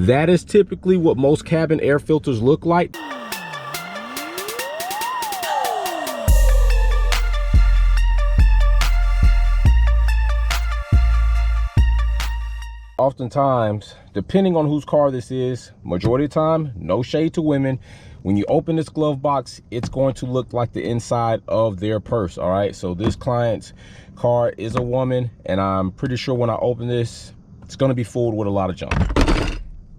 That is typically what most cabin air filters look like. Oftentimes, depending on whose car this is, majority of the time, no shade to women, when you open this glove box, it's going to look like the inside of their purse. All right, so this client's car is a woman, and I'm pretty sure when I open this, it's going to be full with a lot of junk.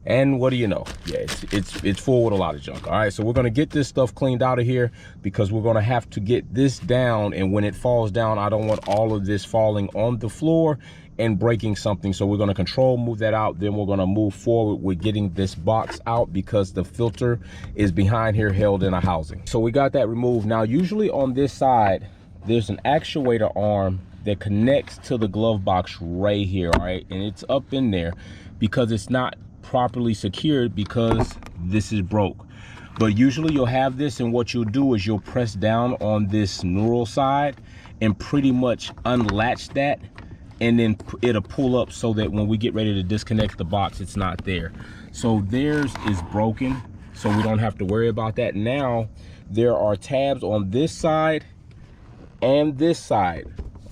And what do you know? Yeah, it's full with a lot of junk. All right, so we're going to get this stuff cleaned out of here because we're going to have to get this down, and when it falls down, I don't want all of this falling on the floor and breaking something. So we're going to move that out. Then we're going to move forward with getting this box out because the filter is behind here held in a housing. So we got that removed. Now, usually on this side, there's an actuator arm that connects to the glove box right here. All right, and it's up in there because it's not properly secured because this is broke. But usually you'll have this, and what you'll do is you'll press down on this neural side and pretty much unlatch that, and then it'll pull up so that when we get ready to disconnect the box, it's not there. So theirs is broken, so we don't have to worry about that. Now there are tabs on this side and this side.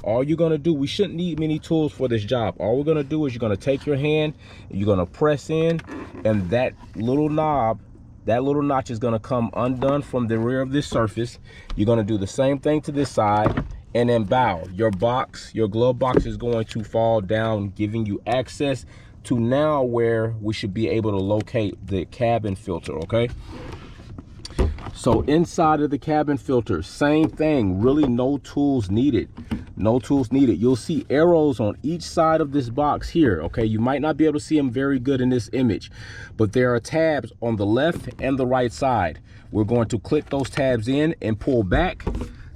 All you're gonna do, we shouldn't need many tools for this job. All we're gonna do is you're gonna take your hand, you're gonna press in, and that little knob, that little notch is gonna come undone from the rear of this surface. You're gonna do the same thing to this side, and then bow. Your box, your glove box is going to fall down, giving you access to now where we should be able to locate the cabin filter, okay? So inside of the cabin filter, same thing, really no tools needed. No tools needed. You'll see arrows on each side of this box here, okay? You might not be able to see them very good in this image, but there are tabs on the left and the right side. We're going to click those tabs in and pull back.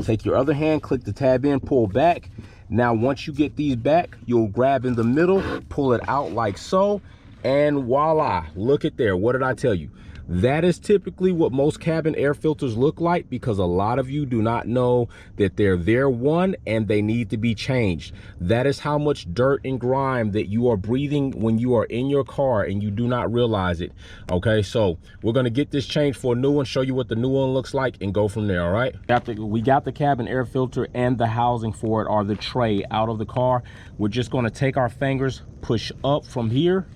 Take your other hand, click the tab in, pull back. Now, once you get these back, you'll grab in the middle, pull it out like so, and voila, look at there. What did I tell you? That is typically what most cabin air filters look like because a lot of you do not know that they're there one and they need to be changed. That is how much dirt and grime that you are breathing when you are in your car and you do not realize it. Okay, so we're going to get this changed for a new one, show you what the new one looks like, and go from there. All right, we got the cabin air filter and the housing for it, or the tray, out of the car. We're just going to take our fingers, push up from here,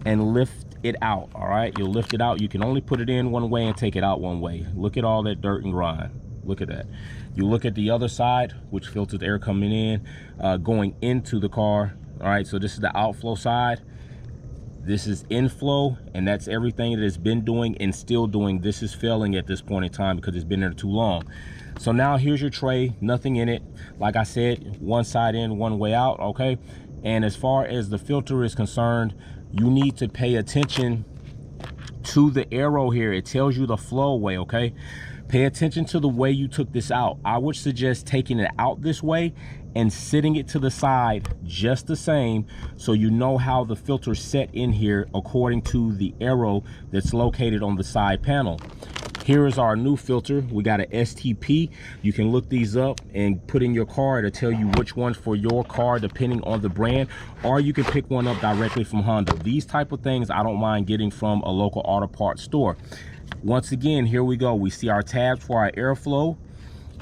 and lift it out. All right, you'll lift it out. You can only put it in one way and take it out one way. Look at all that dirt and grime. Look at that. You look at the other side, which filtered air coming in, going into the car. All right, so this is the outflow side, this is inflow, and that's everything that it's been doing and still doing. This is failing at this point in time because it's been there too long. So now here's your tray, nothing in it. Like I said, one side in, one way out. Okay, and as far as the filter is concerned, you need to pay attention to the arrow here. It tells you the flow way, okay? Pay attention to the way you took this out. I would suggest taking it out this way and sitting it to the side just the same, so you know how the filter's set in here according to the arrow that's located on the side panel. Here is our new filter. We got an STP. You can look these up and put in your car to tell you which one's for your car depending on the brand, or you can pick one up directly from Honda. These type of things I don't mind getting from a local auto parts store. Once again, here we go. We see our tabs for our airflow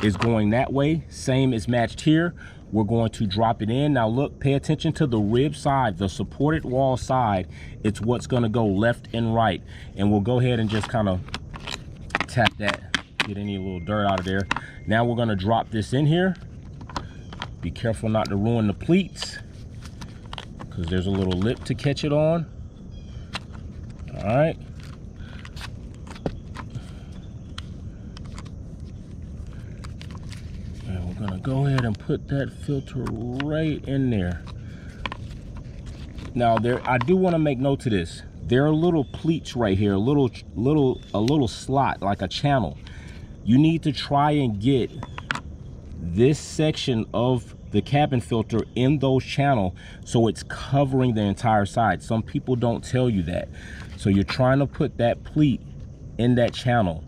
is going that way. Same is matched here. We're going to drop it in. Now look, pay attention to the rib side, the supported wall side. It's what's going to go left and right. And we'll go ahead and just kind of tap that, get any little dirt out of there. Now we're going to drop this in here. Be careful not to ruin the pleats because there's a little lip to catch it on. All right. And we're going to go ahead and put that filter right in there. Now I do want to make note to this. There are little pleats right here, a little slot, like a channel. You need to try and get this section of the cabin filter in those channels so it's covering the entire side. Some people don't tell you that. So you're trying to put that pleat in that channel.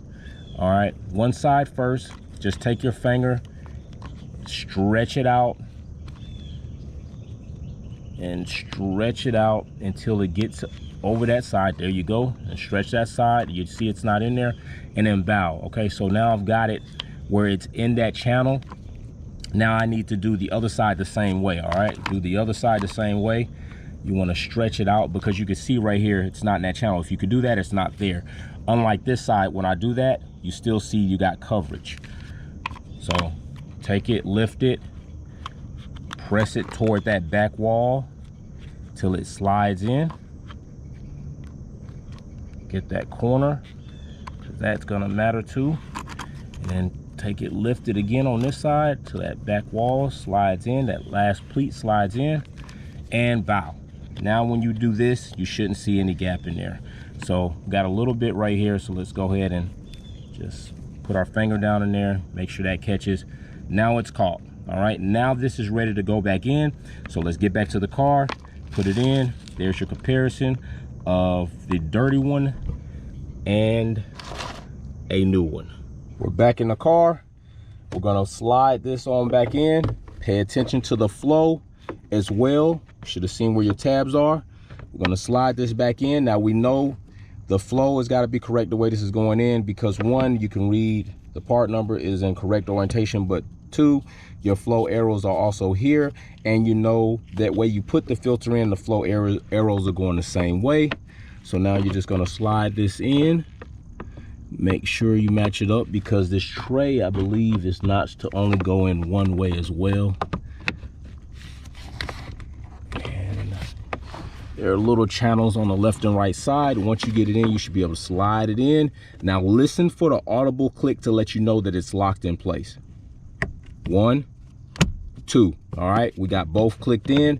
All right, one side first. Just take your finger, stretch it out, and stretch it out until it gets over that side. There you go. And stretch that side. You see it's not in there. And then bow. Okay, so now I've got it where it's in that channel. Now I need to do the other side the same way. All right, do the other side the same way. You want to stretch it out because you can see right here it's not in that channel. If you could do that, it's not there. Unlike this side, when I do that, you still see you got coverage. So take it, lift it, press it toward that back wall till it slides in. Get that corner, because that's gonna matter too. And then take it, lift it again on this side till that back wall slides in, that last pleat slides in, and bow. Now when you do this, you shouldn't see any gap in there. So got a little bit right here, so let's go ahead and just put our finger down in there, make sure that catches. Now it's caught. All right, now this is ready to go back in. So let's get back to the car, put it in. There's your comparison of the dirty one and a new one. We're back in the car. We're gonna slide this on back in. Pay attention to the flow as well. Should have seen where your tabs are. We're gonna slide this back in. Now we know the flow has got to be correct the way this is going in, because one, you can read the part number is in correct orientation, but two, your flow arrows are also here, and you know that way you put the filter in, the flow arrows are going the same way. So now you're just gonna slide this in. Make sure you match it up, because this tray, I believe, is not to only go in one way as well. There are little channels on the left and right side. Once you get it in, you should be able to slide it in. Now listen for the audible click to let you know that it's locked in place. 1, 2. All right, we got both clicked in.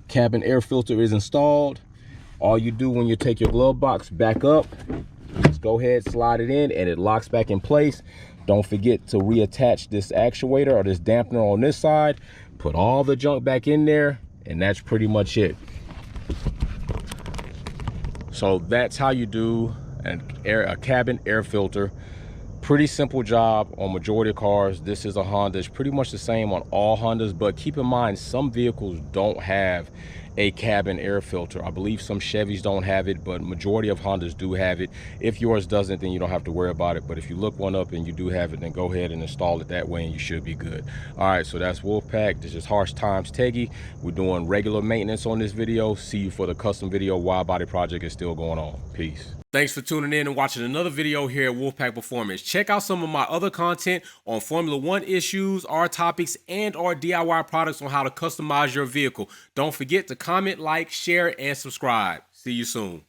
Cabin air filter is installed. All you do when you take your glove box back up, just go ahead, slide it in, and it locks back in place. Don't forget to reattach this actuator or this dampener on this side. Put all the junk back in there, and that's pretty much it. So that's how you do a cabin air filter. Pretty simple job on majority of cars. This is a Honda. It's pretty much the same on all Hondas, but keep in mind some vehicles don't have a cabin air filter. I believe some Chevys don't have it, but majority of Hondas do have it. If yours doesn't, then you don't have to worry about it. But if you look one up and you do have it, then go ahead and install it that way and you should be good. All right, so that's Wolfpack. This is Harsh Times Teggy. We're doing regular maintenance on this video. See you for the custom video. Wide Body project is still going on. Peace. Thanks for tuning in and watching another video here at Wolfpack Performance. Check out some of my other content on Formula One issues, our topics, and our DIY products on how to customize your vehicle. Don't forget to comment, like, share, and subscribe. See you soon.